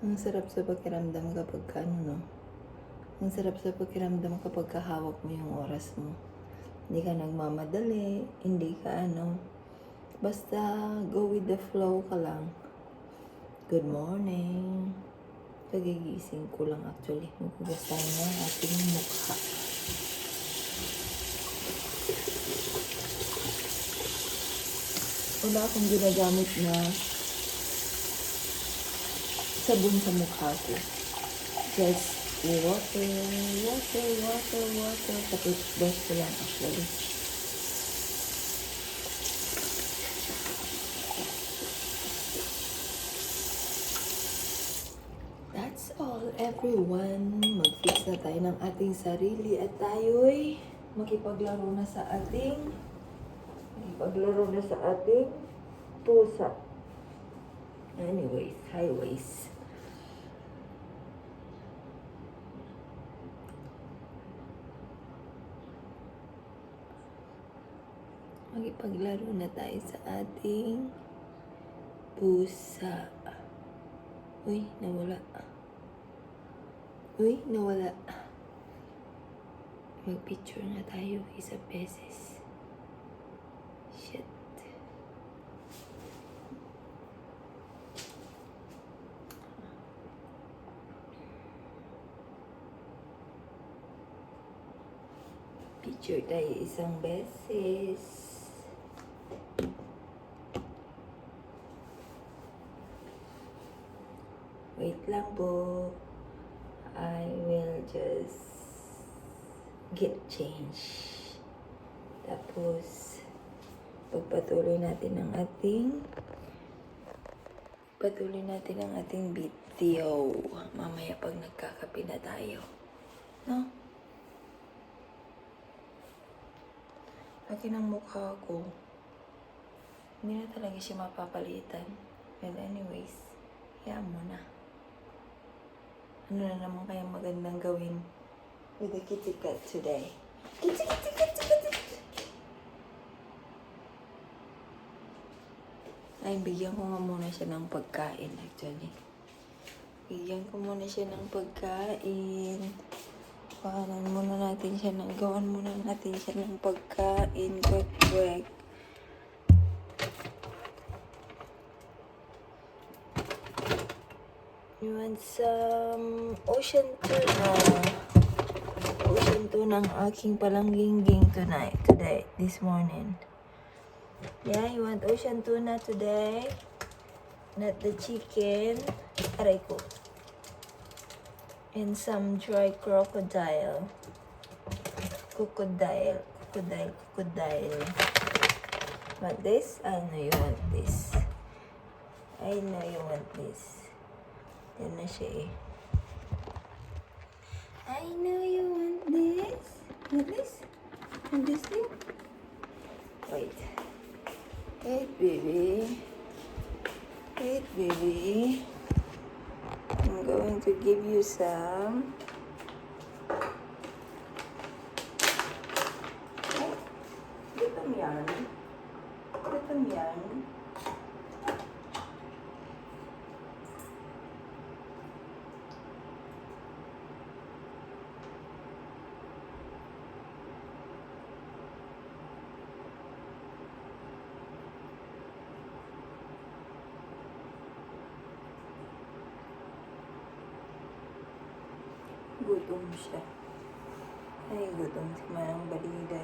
Ang sarap sa pakiramdam kapag no? Ang sarap sa pakiramdam kapag hawak mo yung oras mo. Hindi ka nagmamadali, hindi ka basta go with the flow ka lang. Good morning. Kagigising ko lang actually. Maghugas tayo ng ating mukha. Wala akong ginagamit na sabon sa mukha ko. Just water. Tapos brush ko lang actually. That's all, everyone. Mag-fix na tayo ng ating sarili at tayo'y makipaglaro na sa ating pusa. Anyways, highways. Makipaglaro na tayo sa ating pusa. Uy, nawala. Mag-picture na tayo isang beses. Shit. Picture tayo isang beses. Wait lang po. I will just get change. Tapos, pagpatuloy natin ang ating video. Mamaya pag nagkakape na tayo. No? Laki ng mukha ko. Hindi na talaga siya mapapalitan. Well, anyways, hayaan mo na. Ano na naman kayang magandang gawin with the kitty cat today? Kitty! Ay, bigyan ko nga muna siya ng pagkain actually. Gawan muna natin siya ng pagkain. Quick. You want some ocean tuna? Ocean tuna ang aking palangging today, this morning. Yeah, you want ocean tuna today? Not the chicken. Aray ko. And some dry crocodile. Crocodile. Want this? I know you want this. Yan na siya eh. I know you want this. Want this? Want this thing? Wait, baby. I'm going to give you some. Gutom yan. Gutom siya. Ay, gutom si Manang Balida.